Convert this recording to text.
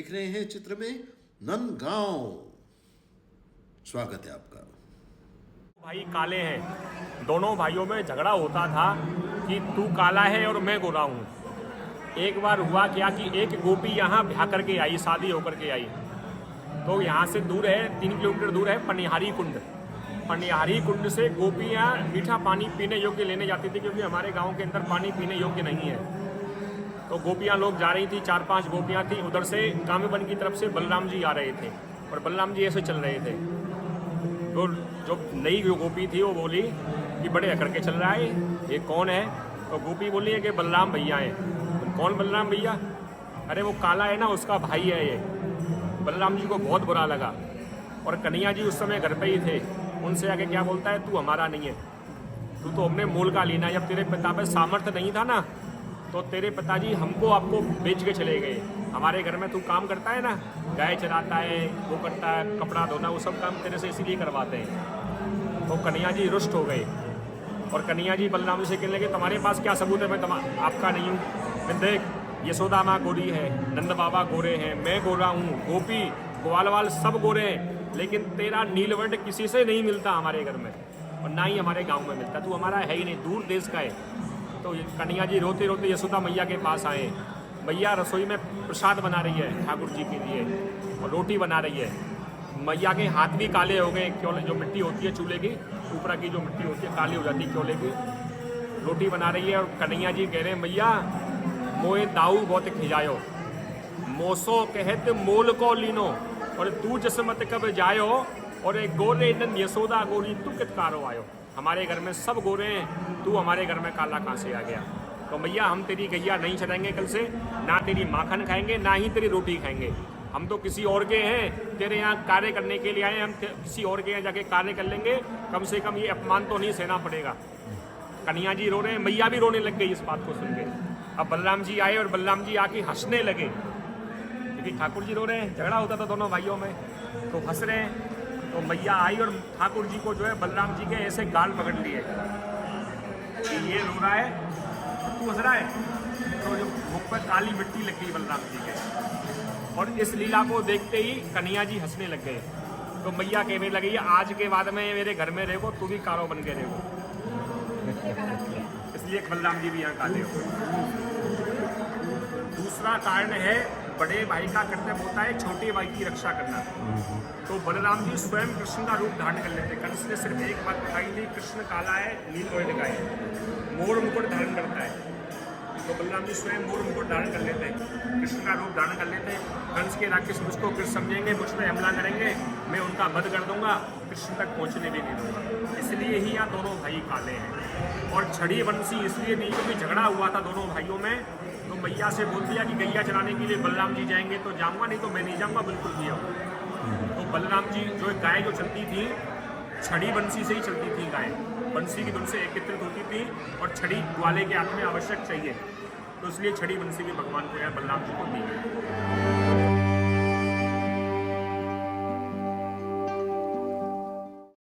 देख रहे हैं चित्र में नंदगांव। स्वागत है आपका। भाई काले हैं, दोनों भाइयों में झगड़ा होता था कि तू काला है और मैं गोरा हूँ। एक बार हुआ क्या कि एक गोपी यहाँ ब्याह करके आई, शादी होकर के आई। तो यहाँ से दूर है, 3 किलोमीटर दूर है पनिहारी कुंड। पनिहारी कुंड से गोपियाँ मीठा पानी पीने योग्य लेने जाती थी, क्योंकि हमारे गांव के अंदर पानी पीने योग्य नहीं है। तो गोपियाँ लोग जा रही थी, 4-5 गोपियाँ थी। उधर से कामेवन की तरफ से बलराम जी आ रहे थे और बलराम जी ऐसे चल रहे थे। तो जो नई गोपी थी वो बोली कि बड़े अकड़ के चल रहा है, ये कौन है? तो गोपी बोली है कि बलराम भैया हैं। कौन बलराम भैया? अरे वो काला है ना, उसका भाई है ये। बलराम जी को बहुत बुरा लगा और कन्हैया जी उस समय घर पे ही थे। उनसे आके क्या बोलता है, तू हमारा नहीं है, तू तो अपने मोल का लेना। जब तेरे पिता पे सामर्थ्य नहीं था ना, तो तेरे पिताजी हमको आपको बेच के चले गए। हमारे घर में तू काम करता है ना, गाय चराता है, वो करता है, कपड़ा धोना, वो सब काम तेरे से इसीलिए करवाते हैं। तो कन्हैया जी रुष्ट हो गए और कन्हैया जी बलराम जी से कहने लगे, तुम्हारे पास क्या सबूत है? मैं आपका नहीं हूँ। मैं देख, यशोदा माँ गोरी है, नंद बाबा गोरे हैं, मैं गोरा हूँ, गोपी ग्वालवाल सब गोरे हैं, लेकिन तेरा नीलवर्ण किसी से नहीं मिलता हमारे घर में, और ना ही हमारे गाँव में मिलता। तू हमारा है ही नहीं, दूर देश का है। तो कन्हैया जी रोते रोते यशोदा मैया के पास आए। मैया रसोई में प्रसाद बना रही है ठाकुर जी के लिए और रोटी बना रही है। मैया के हाथ भी काले हो गए, क्यों? जो मिट्टी होती है चूल्हे की, ऊपर की जो मिट्टी होती है काली हो जाती है क्योले की। रोटी बना रही है और कन्हैया जी कह रहे हैं, मैया मोए दाऊ बहुत खिजायो, मोसो कहत मोल को लीनो, और तू जसमत कब जायो, और एक गोरे नन यशोदा गोरी तू कितकारो आयो। हमारे घर में सब गोरे हैं, तू हमारे घर में काला कहाँ से आ गया? तो मैया हम तेरी गैया नहीं चढ़ाएंगे कल से, ना तेरी माखन खाएंगे, ना ही तेरी रोटी खाएंगे। हम तो किसी और के हैं, तेरे यहाँ कार्य करने के लिए आए, हम किसी और के यहाँ जाके कार्य कर लेंगे। कम से कम ये अपमान तो नहीं सहना पड़ेगा। कन्हैया जी रो रहे हैं, मैया भी रोने लग गई इस बात को सुन के। अब बलराम जी आए और बलराम जी आके हंसने लगे, क्योंकि ठाकुर जी रो रहे हैं, झगड़ा होता था दोनों भाइयों में, तो हंस रहे हैं। तो मैया आई और ठाकुर जी को जो है बलराम जी के ऐसे गाल पकड़ लिए कि ये रो रहा है, तू हंस रहा है। तो जो मुख पर काली मिट्टी लग गई बलराम जी के, और इस लीला को देखते ही कन्हैया जी हंसने लग गए। तो मैया कहने लगी, आज के बाद में मेरे घर में रहो, तू भी कालो बन के रहो। इसलिए बलराम जी भी यहाँ काले हो। दूसरा कारण है, बड़े भाई का कर्तव्य होता है छोटे भाई की रक्षा करना। तो बलराम जी स्वयं कृष्ण का रूप धारण कर लेते। कंस ने सिर्फ एक बात बताई थी, कृष्ण काला है, नील वर्ण का है, मोर मुकुट धारण करता है। तो बलराम जी स्वयं मोर मुकुट धारण कर लेते हैं, कृष्ण का रूप धारण कर लेते हैं। कंस के राक्षस मुझको कृष्ण समझेंगे, मुझ पर हमला करेंगे, मैं उनका वध कर दूंगा, कृष्ण तक पहुंचने भी नहीं दूंगा। इसलिए ही यहाँ दोनों भाई काले हैं। और छड़ी बंसी इसलिए नहीं, क्योंकि झगड़ा हुआ था दोनों भाइयों में। तो मैया से बोल दिया कि गैया चलाने के लिए बलराम जी जाएंगे तो जाऊंगा, नहीं तो मैं नहीं जाऊंगा, बिल्कुल भी आऊँ। तो बलराम जी जो गाय जो चलती थी, छड़ी बंसी से ही चलती थी गाय, बंसी की धुन से एकत्रित होती थी, और छड़ी ग्वाले के हाथ में आवश्यक चाहिए, तो इसलिए छड़ी बंसी भी भगवान को या बलराम जी को दी गई।